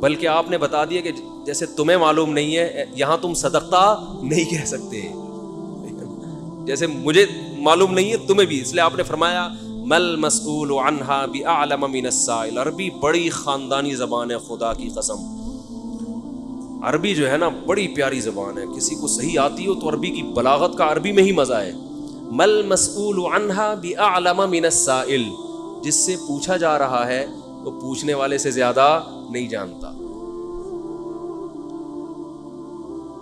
بلکہ آپ نے بتا دیا کہ جیسے تمہیں معلوم نہیں ہے یہاں تم صدقہ نہیں کہہ سکتے، جیسے مجھے معلوم نہیں ہے تمہیں بھی، اس لیے آپ نے فرمایا مل مسئول عنہا بأعلم من السائل۔ عربی بڑی خاندانی زبان ہے، خدا کی قسم عربی جو ہے نا بڑی پیاری زبان ہے، کسی کو صحیح آتی ہو تو عربی کی بلاغت کا عربی میں ہی مزہ ہے۔ مل مسئول عنہا بأعلم من السائل، جس سے پوچھا جا رہا ہے وہ پوچھنے والے سے زیادہ نہیں جانتا،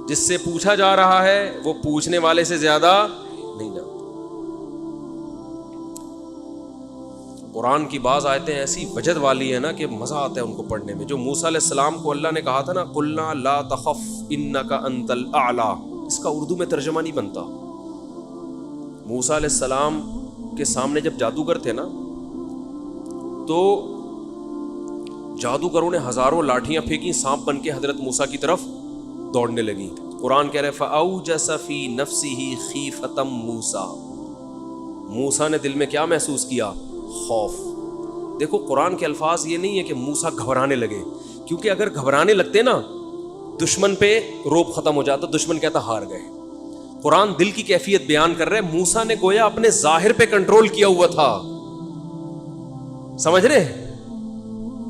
جس سے پوچھا جا رہا ہے وہ پوچھنے والے سے زیادہ نہیں جانتا۔ قرآن کی بعض آیتیں ایسی وجد والی ہیں نا کہ مزہ آتا ہے ان کو پڑھنے میں۔ جو موسیٰ علیہ السلام کو اللہ نے کہا تھا نا قلنا لا تخف انک انت الاعلی، اس کا اردو میں ترجمہ نہیں بنتا۔ موسیٰ علیہ السلام کے سامنے جب جادوگر تھے نا تو جادوگروں نے ہزاروں لاٹھیاں پھینکی، سانپ بن کے حضرت موسیٰ کی طرف دوڑنے لگی۔ قرآن کہہ رہے فَأَوْجَسَ فِي نَفْسِهِ خِيفَةً مُوسَىٰ، موسیٰ نے دل میں کیا محسوس کیا؟ خوف۔ دیکھو قرآن کے الفاظ یہ نہیں ہے کہ موسیٰ گھبرانے لگے، کیونکہ اگر گھبرانے لگتے نا دشمن پہ روب ختم ہو جاتا، دشمن کہتا ہار گئے۔ قرآن دل کی کیفیت بیان کر رہے، موسیٰ نے گویا اپنے ظاہر پہ کنٹرول کیا ہوا تھا، سمجھ رہے؟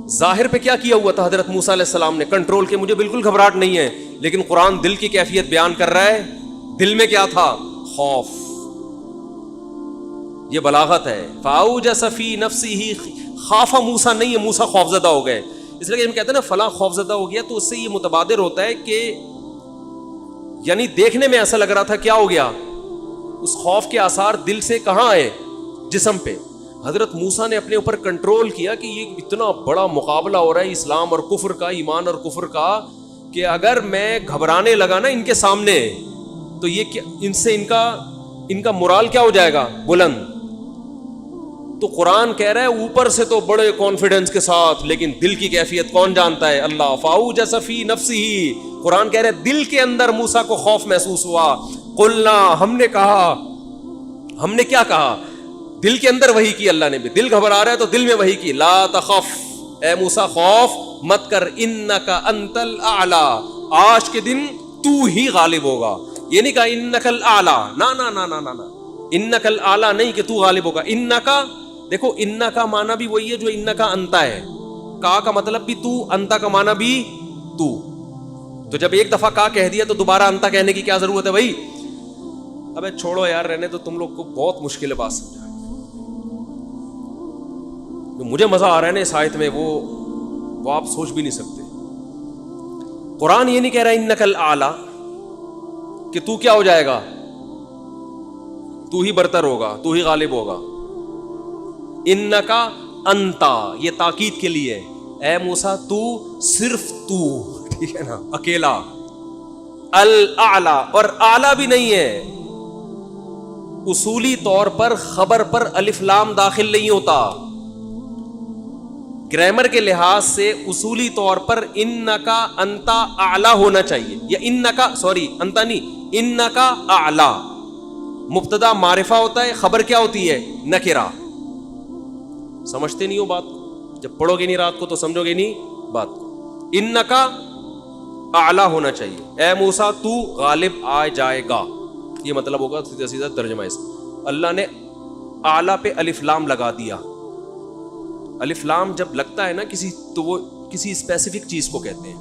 ظاہر پہ کیا کیا ہوا تھا حضرت موسیٰ علیہ السلام نے؟ کنٹرول کے مجھے بالکل گھبراہٹ نہیں ہے، لیکن قرآن دل کی کیفیت بیان کر رہا ہے، دل میں کیا تھا؟ خوف۔ یہ بلاغت ہے۔ فَأَوْجَسَ فِي نَفْسِهِ، خاف موسیٰ نہیں ہے، موسیٰ خوفزدہ ہو گئے۔ اس لیے کہ ہم کہتے ہیں نا فلاں خوفزدہ ہو گیا، تو اس سے یہ متبادر ہوتا ہے کہ یعنی دیکھنے میں ایسا لگ رہا تھا کیا ہو گیا، اس خوف کے آثار دل سے کہاں آئے؟ جسم پہ۔ حضرت موسیٰ نے اپنے اوپر کنٹرول کیا کہ یہ اتنا بڑا مقابلہ ہو رہا ہے اسلام اور کفر کا، ایمان اور کفر کا، کہ اگر میں گھبرانے لگا نا ان کے سامنے تو یہ ان سے ان کا مورال کیا ہو جائے گا؟ بلند۔ تو قرآن کہہ رہا ہے اوپر سے تو بڑے کانفیڈنس کے ساتھ، لیکن دل کی کیفیت کون جانتا ہے؟ اللہ۔ فَأَوْجَسَ فِي نَفْسِهِ، قرآن کہہ رہا ہے دل کے اندر موسیٰ کو خوف محسوس ہوا۔ قلنا، ہم نے کہا، ہم نے کیا کہا؟ دل کے اندر وحی کی اللہ نے بھی، دل گھبرا رہا ہے تو دل میں وحی کی، لا تخف، اے موسیٰ خوف مت کر، انک انت الاعلی، آج کے دن تو ہی غالب ہوگا۔ یہ نہیں کہا انک الاعلی، نا نا نا نا نا، انک الاعلی نہیں کہ تو غالب ہوگا۔ انکا، دیکھو انکا معنی بھی وہی ہے جو انکا انتا ہے، کا مطلب بھی تو، انتا کا معنی بھی تو۔ تو جب ایک دفعہ کا کہہ دیا تو دوبارہ انتا کہنے کی کیا ضرورت ہے بھائی؟ ابے چھوڑو یار، رہنے تو، تم لوگ کو بہت مشکل ہے بات سمجھا۔ مجھے مزہ آ رہا ہے نا اس آیت میں، وہ آپ سوچ بھی نہیں سکتے۔ قرآن یہ نہیں کہہ رہا انک الاعلی کہ تو کیا ہو جائے گا، تو ہی برتر ہوگا، تو ہی غالب ہوگا۔ انکا انتا، یہ تاکید کے لیے، اے موسیٰ تو، صرف تو، ٹھیک ہے نا، اکیلا۔ الاعلی، اور اعلی بھی نہیں ہے، اصولی طور پر خبر پر الف لام داخل نہیں ہوتا۔ گرامر کے لحاظ سے اصولی طور پر انکا انتا اعلی ہونا چاہیے، یا انکا، سوری انتا نہیں، انکا اعلی۔ مبتدا معرفہ ہوتا ہے، خبر کیا ہوتی ہے؟ نکرہ۔ سمجھتے نہیں ہو بات کو، جب پڑھو گے نہیں رات کو تو سمجھو گے نہیں بات کو۔ انکا اعلی ہونا چاہیے، اے موسیٰ تو غالب آ جائے گا، یہ مطلب ہوگا سیدھا سیدھا ترجمہ اس۔ اللہ نے اعلی پہ الف لام لگا دیا۔ الف لام جب لگتا ہے نا کسی، تو وہ کسی اسپیسیفک چیز کو کہتے ہیں۔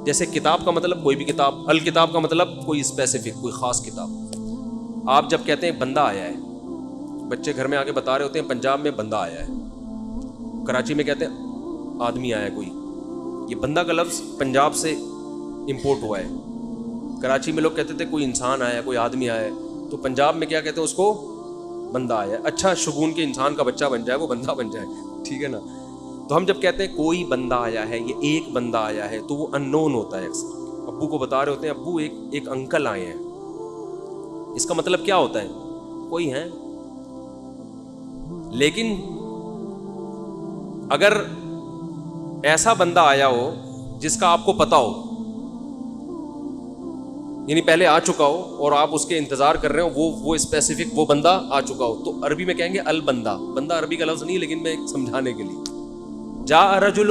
جیسے کتاب کا مطلب کوئی بھی کتاب، الکتاب کا مطلب کوئی اسپیسیفک، کوئی خاص کتاب۔ آپ جب کہتے ہیں بندہ آیا ہے، بچے گھر میں آ کے بتا رہے ہوتے ہیں پنجاب میں بندہ آیا ہے، کراچی میں کہتے ہیں آدمی آیا ہے کوئی۔ یہ بندہ کا لفظ پنجاب سے امپورٹ ہوا ہے۔ کراچی میں لوگ کہتے تھے کوئی انسان آیا ہے، کوئی آدمی آیا ہے، تو پنجاب میں کیا کہتے ہیں اس کو؟ بندہ آیا ہے۔ اچھا شگون کے انسان کا بچہ بن جائے، وہ بندہ بن جائے، ٹھیک ہے نا۔ تو ہم جب کہتے ہیں کوئی بندہ آیا ہے، یہ ایک بندہ آیا ہے، تو وہ ان نون ہوتا ہے اکثر۔ ابو کو بتا رہے ہوتے ہیں ابو ایک انکل آئے ہیں، اس کا مطلب کیا ہوتا ہے؟ کوئی ہے۔ لیکن اگر ایسا بندہ آیا ہو جس کا آپ کو پتا ہو، یعنی پہلے آ چکا ہو اور آپ اس کے انتظار کر رہے ہو، وہ اسپیسیفک وہ بندہ آ چکا ہو، تو عربی میں کہیں گے البندہ۔ بندہ عربی کا لفظ نہیں، لیکن میں سمجھانے کے لیے، جاء رجل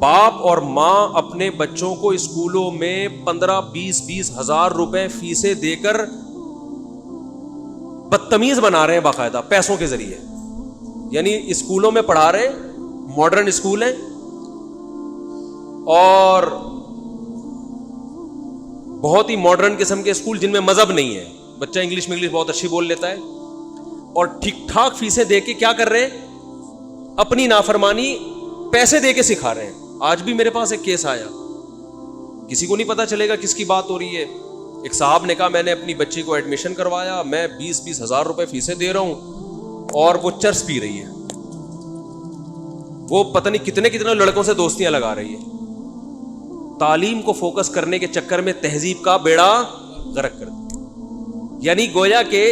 باپ اور ماں اپنے بچوں کو اسکولوں میں 15-20 ہزار روپے فیسیں دے کر بدتمیز بنا رہے ہیں باقاعدہ پیسوں کے ذریعے. یعنی اسکولوں میں پڑھا رہے ہیں, ماڈرن اسکول ہیں, اور بہت ہی ماڈرن قسم کے اسکول جن میں مذہب نہیں ہے. بچہ انگلش بہت اچھی بول لیتا ہے, اور ٹھیک ٹھاک فیسیں دے کے کیا کر رہے ہیں, اپنی نافرمانی پیسے دے کے سکھا رہے ہیں. آج بھی میرے پاس ایک کیس آیا, کسی کو نہیں پتا چلے گا کس کی بات ہو رہی ہے. ایک صاحب نے کہا میں نے اپنی بچی کو ایڈمیشن کروایا, میں 20 ہزار روپے فیسیں دے رہا ہوں, اور وہ چرس پی رہی ہے, وہ پتہ نہیں کتنے لڑکوں سے دوستیاں لگا رہی ہے. تعلیم کو فوکس کرنے کے چکر میں تہذیب کا بیڑا غرق کر دیا. یعنی گویا کہ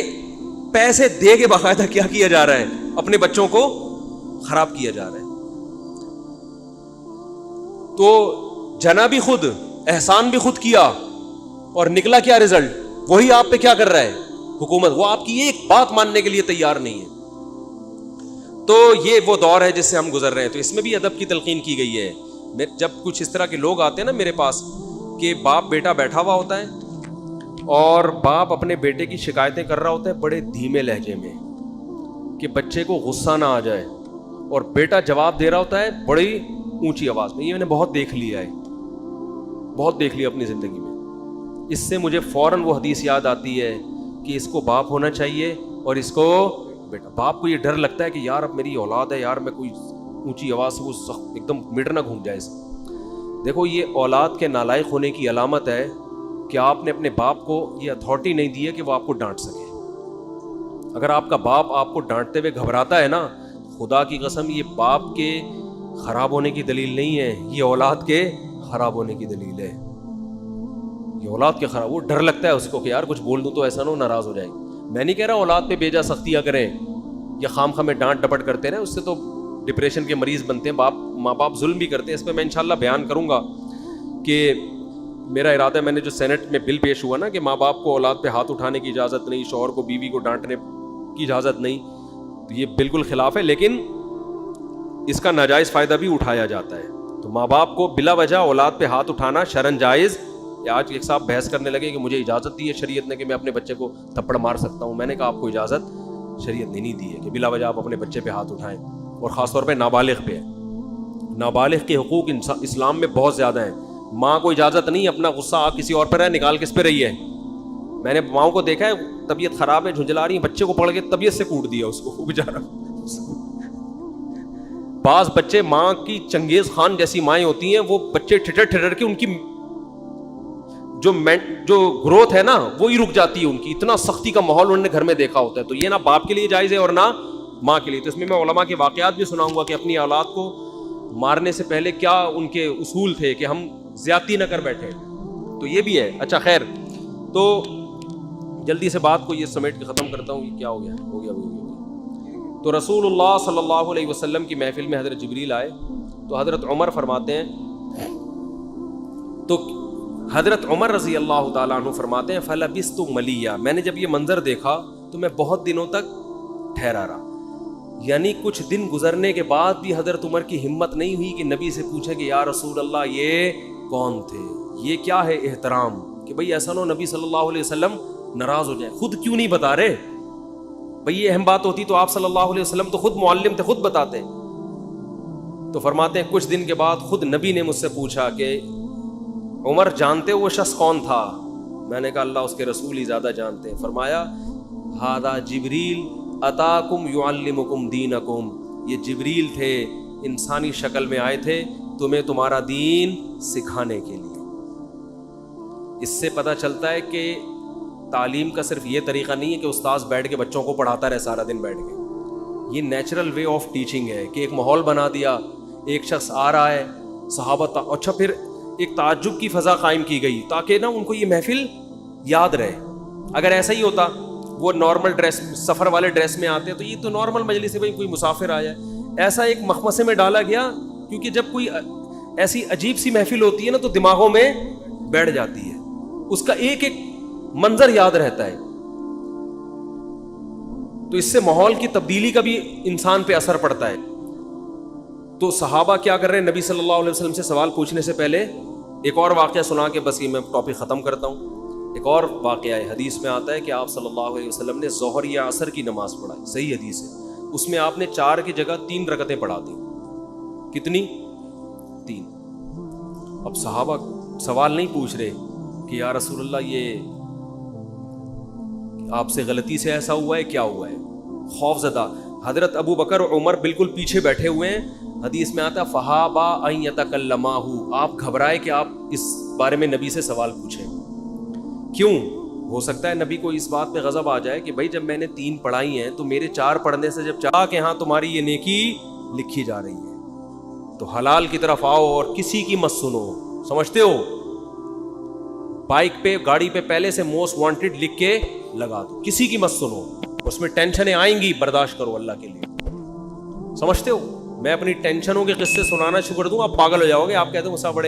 پیسے دے کے باقاعدہ کیا کیا جا رہا ہے, اپنے بچوں کو خراب کیا جا رہا ہے. تو جنا بھی خود, احسان بھی خود کیا, اور نکلا کیا رزلٹ, وہی آپ پہ کیا کر رہا ہے حکومت. وہ آپ کی ایک بات ماننے کے لیے تیار نہیں ہے. تو یہ وہ دور ہے جس سے ہم گزر رہے ہیں. تو اس میں بھی ادب کی تلقین کی گئی ہے. جب کچھ اس طرح کے لوگ آتے ہیں نا میرے پاس, کہ باپ بیٹا بیٹھا ہوا ہوتا ہے اور باپ اپنے بیٹے کی شکایتیں کر رہا ہوتا ہے بڑے دھیمے لہجے میں کہ بچے کو غصہ نہ آ جائے, اور بیٹا جواب دے رہا ہوتا ہے بڑی اونچی آواز میں. یہ میں نے بہت دیکھ لیا ہے, بہت دیکھ لیا اپنی زندگی میں. اس سے مجھے فوراً وہ حدیث یاد آتی ہے کہ اس کو باپ ہونا چاہیے اور اس کو بیٹا. باپ کو یہ ڈر لگتا ہے کہ یار اب میری اولاد ہے, یار میں کوئی اونچی آواز سے وہ ایک دم میٹر نہ گھوم جائے. دیکھو یہ اولاد کے نالائق ہونے کی علامت ہے کہ آپ نے اپنے باپ کو یہ اتھارٹی نہیں دی ہے کہ وہ آپ کو ڈانٹ سکے. اگر آپ کا باپ آپ کو ڈانٹتے ہوئے گھبراتا ہے نا, خدا کی قسم یہ باپ کے خراب ہونے کی دلیل نہیں ہے, یہ اولاد کے خراب ہونے کی دلیل ہے. یہ اولاد کے خراب, وہ ڈر لگتا ہے اس کو کہ یار کچھ بول دوں تو ایسا نہ ہو ناراض ہو جائے. میں نہیں کہہ رہا اولاد پہ بیجا سختیاں کریں یا خام خواہ میں ڈانٹ ڈپٹ کرتے رہیں, اس سے تو ڈپریشن کے مریض بنتے ہیں. ماں باپ ظلم بھی کرتے ہیں. اس پہ میں انشاءاللہ بیان کروں گا کہ میرا ارادہ ہے, میں نے جو سینٹ میں بل پیش ہوا نا کہ ماں باپ کو اولاد پہ ہاتھ اٹھانے کی اجازت نہیں, شوہر کو بیوی کو ڈانٹنے کی اجازت نہیں, تو یہ بالکل خلاف ہے, لیکن اس کا ناجائز فائدہ بھی اٹھایا جاتا ہے. تو ماں باپ کو بلا وجہ اولاد پہ ہاتھ اٹھانا شرعن جائز. آج ایک صاحب بحث کرنے لگے کہ مجھے اجازت دی ہے شریعت نے کہ میں اپنے بچے کو تھپڑ مار سکتا ہوں. میں نے کہا آپ کو اجازت شریعت نے نہیں دی ہے کہ بلا وجہ آپ اپنے بچے پہ ہاتھ اٹھائیں, اور خاص طور پہ نابالغ پہ. نابالغ کے حقوق اسلام میں بہت زیادہ ہیں. ماں کو اجازت نہیں اپنا غصہ آپ کسی اور پر ہے نکال کس پہ رہی ہے. میں نے ماؤں کو دیکھا ہے طبیعت خراب ہے, جھنجھلا رہی ہیں, بچے کو پکڑ کے طبیعت سے کوٹ دیا اس کو بیچارہ. بعض بچے ماں کی چنگیز خان جیسی مائیں ہوتی ہیں, وہ بچے ٹھٹر کے ان کی جو گروتھ ہے نا وہی رک جاتی ہے ان کی. اتنا سختی کا ماحول انہوں نے گھر میں دیکھا ہوتا ہے. تو یہ نہ باپ کے لیے جائز ہے اور نہ ماں کے لیے. تو اس میں علماء کے واقعات بھی سناؤں گا کہ اپنی اولاد کو مارنے سے پہلے کیا ان کے اصول تھے کہ ہم زیادتی نہ کر بیٹھے. تو یہ بھی ہے. اچھا خیر, تو جلدی سے بات کو یہ سمیٹ کے ختم کرتا ہوں. یہ کیا ہو گیا. تو رسول اللہ صلی اللہ علیہ وسلم کی محفل میں حضرت جبریل آئے. تو حضرت عمر فرماتے ہیں, تو حضرت عمر رضی اللہ تعالیٰ عنہ فرماتے ہیں فلبثت ملیہ, میں نے جب یہ منظر دیکھا تو میں بہت دنوں تک ٹھہرا رہا. یعنی کچھ دن گزرنے کے بعد بھی حضرت عمر کی ہمت نہیں ہوئی کہ نبی سے پوچھیں کہ یا رسول اللہ یہ کون تھے, یہ کیا ہے احترام, کہ بھئی ایسا نہ نبی صلی اللہ علیہ وسلم ناراض ہو جائیں. خود کیوں نہیں بتا رہے بھئی, یہ اہم بات ہوتی تو آپ صلی اللہ علیہ وسلم تو خود معلم تھے, خود بتاتے. تو فرماتے ہیں کچھ دن کے بعد خود نبی نے مجھ سے پوچھا کہ عمر جانتے ہو وہ شخص کون تھا؟ میں نے کہا اللہ اس کے رسول ہی زیادہ جانتے ہیں. فرمایا ھذا جبریل اتاکم یعلمکم دینکم, یہ جبریل تھے, انسانی شکل میں آئے تھے تمہیں تمہارا دین سکھانے کے لیے. اس سے پتہ چلتا ہے کہ تعلیم کا صرف یہ طریقہ نہیں ہے کہ استاذ بیٹھ کے بچوں کو پڑھاتا رہے سارا دن بیٹھ کے. یہ نیچرل وے آف ٹیچنگ ہے کہ ایک ماحول بنا دیا, ایک شخص آ رہا ہے, صحابہ اچھا پھر ایک تعجب کی فضا قائم کی گئی تاکہ نا ان کو یہ محفل یاد رہے. اگر ایسا ہی ہوتا وہ نارمل ڈریس, سفر والے ڈریس میں آتے تو یہ تو نارمل مجلس ہے, بھائی کوئی مسافر آیا ہے. ایسا ایک مخمصے میں ڈالا گیا کیونکہ جب کوئی ایسی عجیب سی محفل ہوتی ہے نا تو دماغوں میں بیٹھ جاتی ہے, اس کا ایک ایک منظر یاد رہتا ہے. تو اس سے ماحول کی تبدیلی کا بھی انسان پہ اثر پڑتا ہے. تو صحابہ کیا کر رہے ہیں؟ نبی صلی اللہ علیہ وسلم سے سوال پوچھنے سے پہلے ایک اور واقعہ سنا کے بس یہ میں ٹاپک ختم کرتا ہوں. ایک اور واقعہ ہے، حدیث میں آتا ہے کہ آپ صلی اللہ علیہ وسلم نے ظہر یا عصر کی نماز پڑھائی، صحیح حدیث ہے. اس میں آپ نے 4 کی جگہ 3 رکعتیں پڑھا دیں. کتنی؟ 3. اب صحابہ سوال نہیں پوچھ رہے کہ یا رسول اللہ یہ آپ سے غلطی سے ایسا ہوا ہے، کیا ہوا ہے؟ خوف زدہ. حضرت ابو بکر اور عمر بالکل پیچھے بیٹھے ہوئے ہیں. حدیث میں آتا ہے فہابا ان یتکلماہ، آپ گھبرائے کہ آپ اس بارے میں نبی سے سوال پوچھیں. کیوں؟ ہو سکتا ہے نبی کو اس بات پہ غضب آ جائے کہ بھائی جب میں نے 3 پڑھائی ہیں تو میرے 4 پڑھنے سے جب چاہ کہ ہاں تمہاری یہ نیکی لکھی جا رہی ہے تو حلال کی طرف آؤ اور کسی کی مت سنو. سمجھتے ہو؟ بائک پہ گاڑی پہ پہلے سے موسٹ وانٹڈ لکھ کے لگا دو، کسی کی مت سنو. اس میں ٹینشنیں آئیں گی، برداشت کرو اللہ کے لیے. سمجھتے ہو؟ میں اپنی ٹینشنوں کے قصے سنانا شروع کر دوں آپ پاگل ہو جاؤ گے. آپ کہتے ہو مسا بڑے